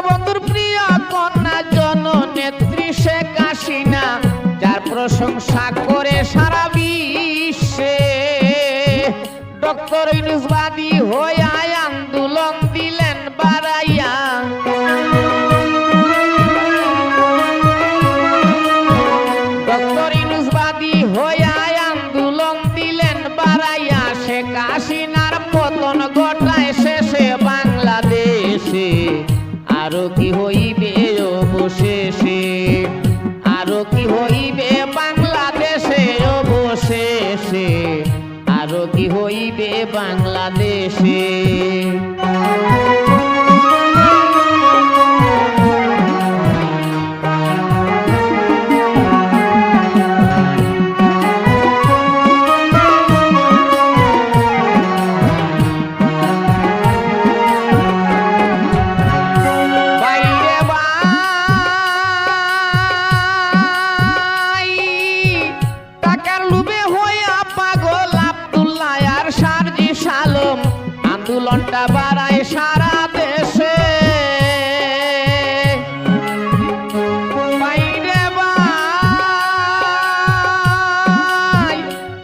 বঙ্গবন্ধুর প্রিয় কন্যা জননেত্রী শেখ হাসিনা, যার প্রশংসা করে সারা বিশ্বে ডক্টর ইউনূস বাদী হইয়া আন্দোলন দিলেন বাড়াইয়া। ডক্টর ইউনূস বাদী হইয়া আন্দোলন দিলেন বাড়াইয়া, শেখ হাসিনার পতন ঘটায় শেষে বাংলাদেশে। আরো কি হইবে অবশেষে, আরো কি হইবে বাংলাদেশে অবশেষে, আরো কি হইবে বাংলাদেশে। আন্দোলনটা বাড়ায় সারা দেশে, বাইরে ভাই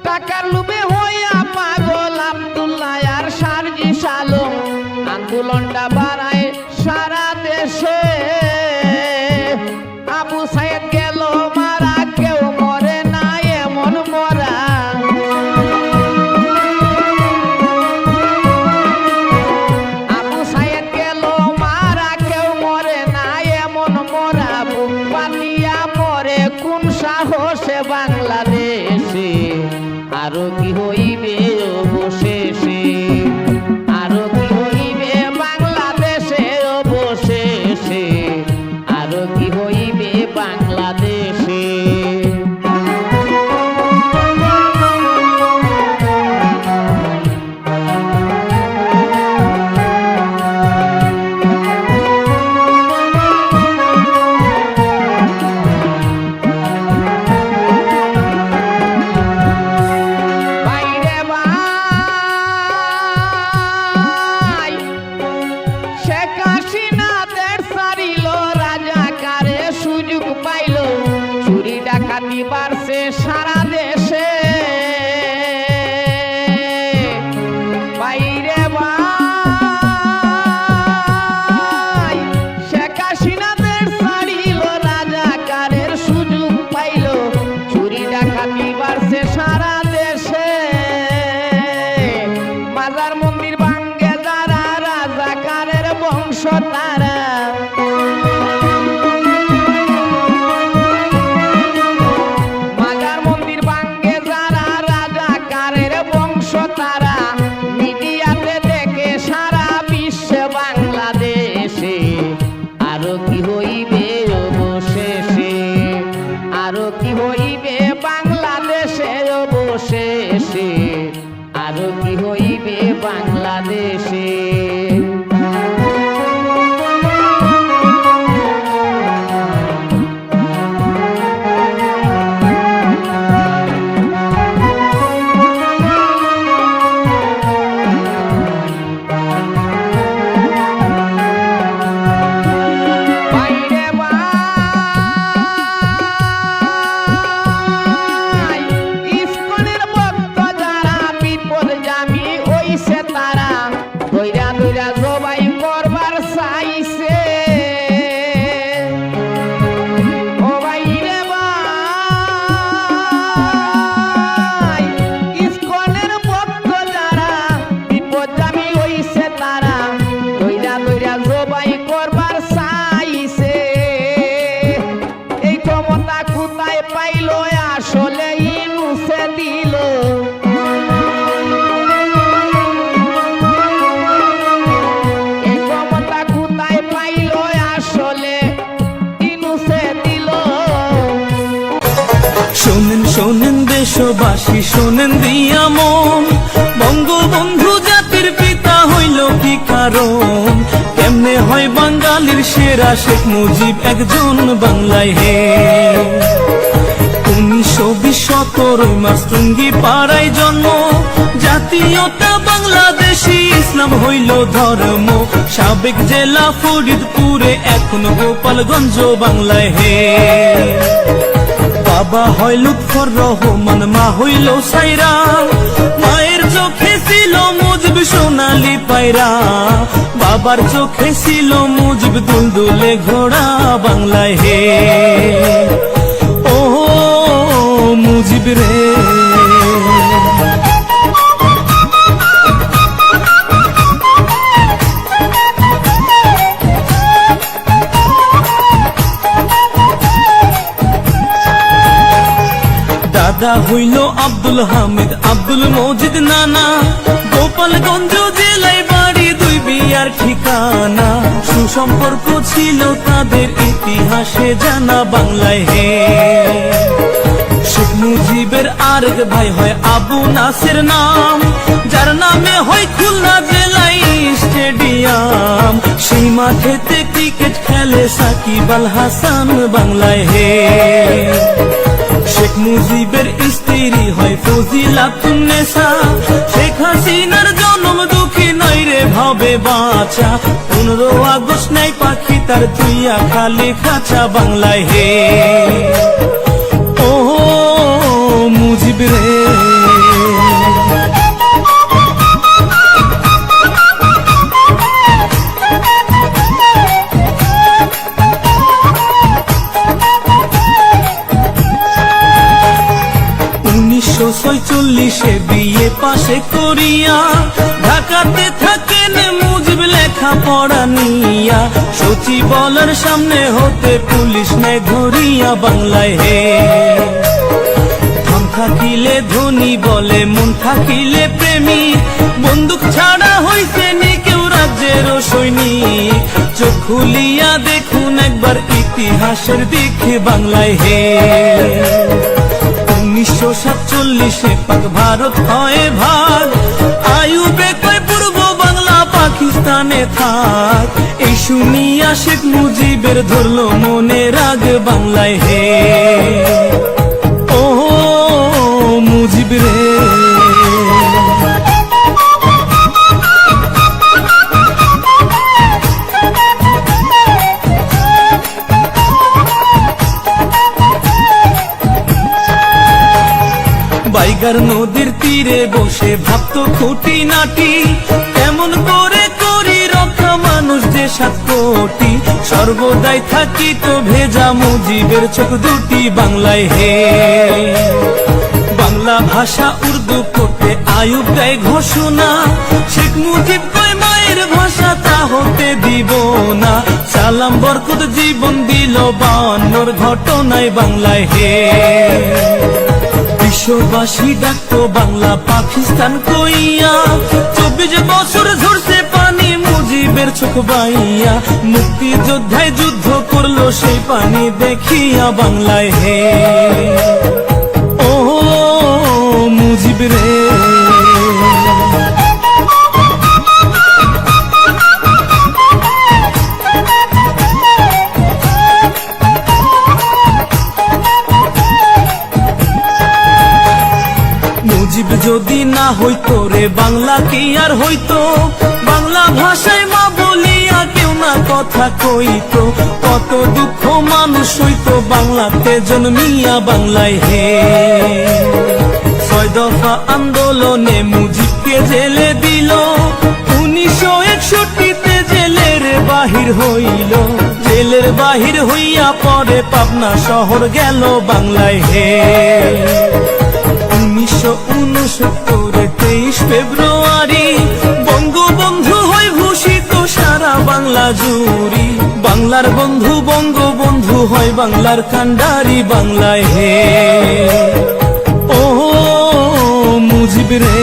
টাকার লোভে হইয়া পাগল আব্দুল্লাহ আর সার্জিস আলম। আন্দোলনটা বাড়ায় সারা দেশে, আবু সাইদ গেল মারা কেউ মরে না এমন মরা। কোন সাহসে বাংলাদেশে, আরো কি হইবে অবশেষে, আরো কি হইবে বাংলাদেশে অবশেষে, আরো কি হইবে বাংলাদেশে। বাড়ছে সারা দেশে, বাইরে ভাই শেখ হাসিনা দেশ ছাড়িল, রাজাকারের সুযোগ পাইল, চুরি ডাকাতি বাড়ছে সারা দেশে। মাজার মন্দির ভাঙ্গে যারা, রাজাকারের বংশ তারা। আরো কি হইবে অবশেষে, আরো কি হইবে বাংলাদেশে অবশেষে, আরো কি হইবে বাংলাদেশে। শোনেন শোনেন দেশবাসী শোনেন দিয়া মন, বঙ্গবন্ধু জাতির পিতা হইল কি কারণ? কেমনে হয় বাঙালির সেরা শেখ মুজিব একজন বাংলায় হে? 1920 17 মার্চ টুঙ্গি পাড়ায় জন্ম, জাতীয়তা বাংলাদেশি, ইসলাম হইল ধর্ম। সাবেক জেলা ফরিদপুরে, এখন গোপালগঞ্জ বাংলায় হে। বাবা হয় লুৎফর রহমান, মা হইল সাইরা, মায়ের চোখে ছিল মুজিব সোনালি পায়রা, বাবার চোখে ছিল মুজিব দুলদুলে ঘোড়া বাংলায় হে। ও মুজিব রে, দাদা হইল আব্দুল হামিদ, আব্দুল মজিদ নানা, গোপালগঞ্জ জেলায় বাড়ি, দুই বিয়ার ঠিকানা। সুসম্পর্ক ছিল তাদের, ইতিহাসে জানা বাংলায় হে। শেখ মুজিবের আরেক ভাই হয় আবু নাসের নাম, যার নামে হয় খুলনা জেলায় স্টেডিয়াম। সেই মাঠেতে ক্রিকেট খেলে সাকিব আল হাসান বাংলায় হে। শেখ মুজিবের স্ত্রী হয় ফজিলাতুন্নেসা, শেখ হাসিনার জন্ম দুঃখী নয় রে ভাবে বাঁচা। 15 আগস্ট নাই পাখি তার তুইয়া খালি খাঁচা বাংলায় হে। ও মুজিব রে, 1946 বিয়ে পাশে করিয়া, ঢাকাতে থাকেন মুজিব লেখা পড়া নিয়া। সচিবালয়ের সামনে হতে পুলিশ নেয় ধরিয়া বাংলায় হে। ধন থাকিলে ধনী বলে, মন থাকিলে প্রেমী, বন্দুক ছাড়া হইছে নি কেউ রাজ্যের সৈনিক। চোখ খুলিয়া দেখুন একবার ইতিহাসের দিকে বাংলায় হে। 1947 পাক ভারত হয় ভাগ, আইয়ুবে কয় পূর্ব বাংলা পাকিস্তানে থাক। এই শুনিয়া শেখ মুজিবের ধরলো মনে রাগ বাংলায় হে। ও মুজিব রে, বাইগার নদীর তীরে বসে ভাবতো খুঁটি নাটি, কেমন করে করি রক্ষা মানুষ যে 7 কোটি। সর্বদাই থাকিত ভেজা মুজিবের চোখ দুটি বাংলায় হে। বাংলা ভাষা উর্দু করতে আইয়ুব দেয় ঘোষণা, শেখ মুজিব কয় মায়ের ভাষা তা হতে দিব না। সালাম বরকত জীবন দিল 52 ঘটনায় বাংলায় হে। বিশ্ববাসী ডাকতো বাংলা পাকিস্তান কইয়া, 24 বছর ঝরছে পানি মুজিবের চোখ বাইয়া। মুক্তিযোদ্ধায় যুদ্ধ করলো সেই পানি দেখিয়া বাংলায় হে। ও মুজিব রে, মুজিব যদি না হইতো রে বাংলা কি আর হইতো। বাংলা ভাষায় মা বলিয়া কেউ না কথা কইতো, কত দুঃখ মানুষ হইতো বাংলাতে জন্মিয়া বাংলায় হে। 6 দফা আন্দোলনে মুজিবকে জেলে দিল, 1961তে জেলের বাহির হইল। জেলের বাহির হইয়া পরে পাবনা শহর গেল বাংলায় হে। 1969 23 ফেব্রুয়ারি বঙ্গবন্ধু হয় ভূষিত সারা বাংলা জুড়ি। বাংলার বন্ধু বঙ্গবন্ধু হয় বাংলার কান্ডারি বাংলায় হে। ও মুজিব রে,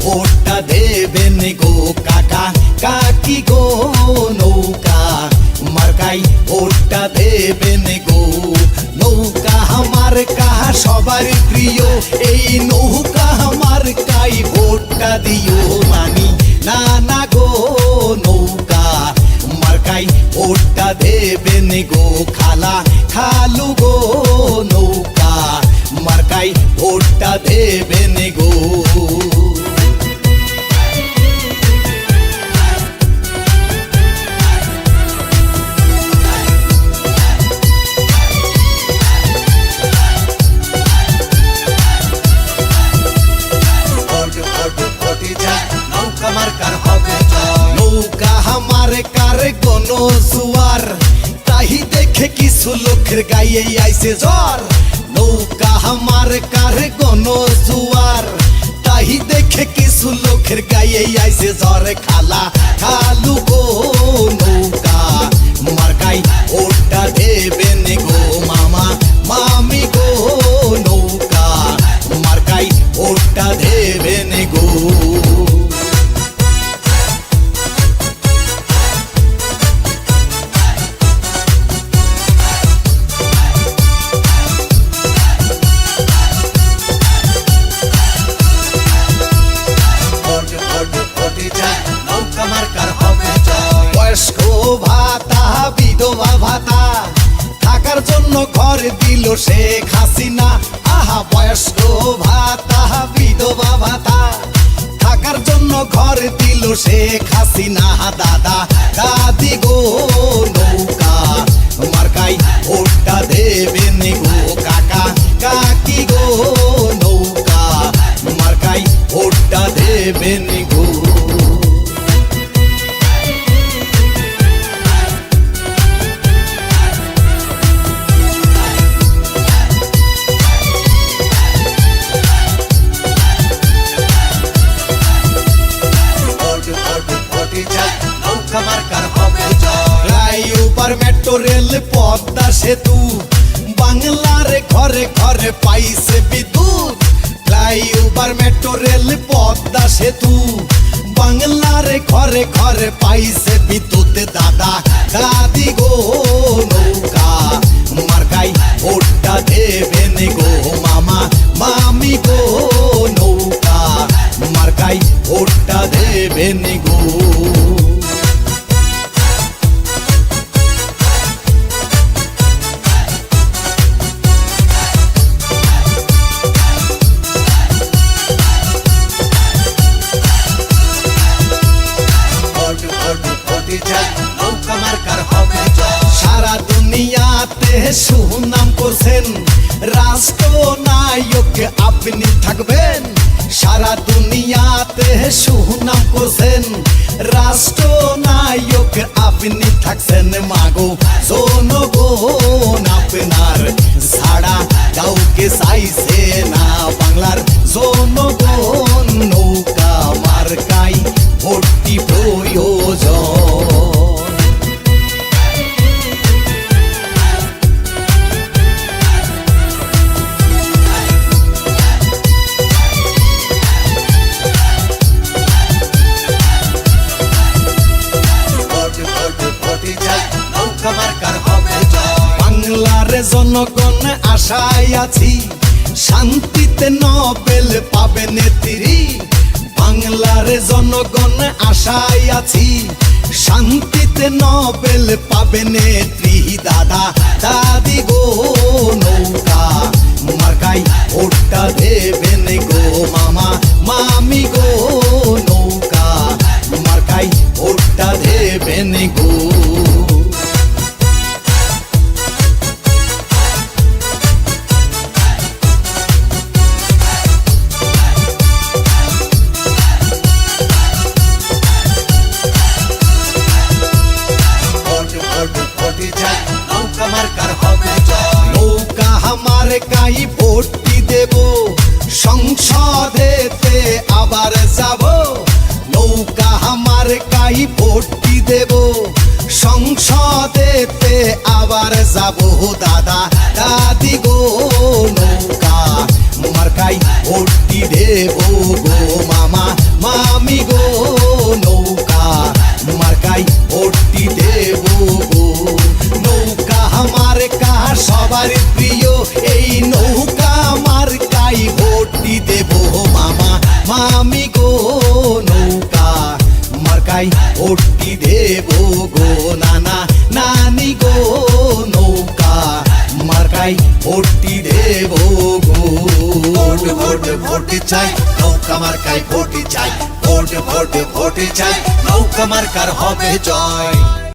ভোটটা দেবেন গো কাকা কাকি গো নৌকা মার্কাই ভোটটা দেবেন গো। নৌকা মার্কা সবার প্রিয়, এই নৌকা মার্কাই ভোটটা দিও মানি না না গো নৌকা মার্কাই ভোটটা দেবেন গো। খালা খালু গো নৌকা মার্কাই ভোটটা দেবেন গো। নৌকা মার্কার কোন জুয়ার, তাই দেখে কিছু লোকের গায়ে আইছে জ্বর। নৌকা মার্কার কোন জুয়ার, তাই দেখে কিছু লোকের গায়ে আইছে জ্বর। খালা খালু গো নৌকা মার্কাই ভোটটা দেবেন গো। মামা মামি গো নৌকা মার্কাই ভোটটা দেবেন গো। বয়স্ক ভাতা বিধবা ভাতা থাকার জন্য ঘর দিল শেখ হাসিনা। আহা বয়স্ক ভাতা বিধবা ভাতা থাকার জন্য ঘর দিল শেখ হাসিনা। দাদা দাদি গো নৌকা মার্কাই ভোটটা দেবেন গো। কাকা কাকি গো নৌকা মার্কাই ভোটটা দেবেন গো। ফ্লাইওভার মেট্রো রেল পদ্মা সেতু বাংলার ঘরে ঘরে পাইছে বিদ্যুৎ। ফ্লাইওভার মেট্রো রেল পদ্মা সেতু বাংলার ঘরে ঘরে পাইছে বিদ্যুৎ। দাদা দাদি গো নৌকা মার্কাই ভোটটা দেবেন গো। মামা মামি গো নৌকা মার্কাই ভোটটা দেবেন গো। সারা দুনিয়াতে সুনাম করছেন, রাষ্ট্রনায়ক আপনি থাকবেন। সারা দুনিয়াতে সুনাম করছেন, রাষ্ট্রনায়ক আপনি থাকছেন। মাগো জনগণ আপনার ছাড়া কাউকে চাইছে না। বাংলার জনগণ নৌকা মার্কাই ভোটটি প্রয়োজন। বাংলার জনগণ আশায় আছি, শান্তিতে নোবেল পাবে নেত্রী। বাংলার জনগণ আশায় আছি, শান্তিতে নোবেল পাবে নেত্রী। দাদা দাদি গো নৌকা মার্কাই ভোটটা দেবেন গো। মামা মামি গো নৌকা মার্কাই ভোটটা দেবেন গো। নৌকা মার্কাই ভোটটি দেব, সংসদেতে আবার যাব। নৌকা মার্কাই ভোটটি দেব, সংসদেতে আবার যাব। দাদা দাদি গো নৌকা মার্কাই ভোটটি দেব গো। মামা মামি গো নৌকা মার্কাই এই নৌকা মার্কাই ভোটটি দেব মামা মামি গো নৌকা মার্কাই ভোটটি দেব গো নানা নানি গো নৌকা মার্কাই ভোটটি দেব গো ভোট ভোট ভোট চাই নৌকা মার্কাই ভোট চাই ভোট ভোট ভোট চাই নৌকা মার্কার হবে জয়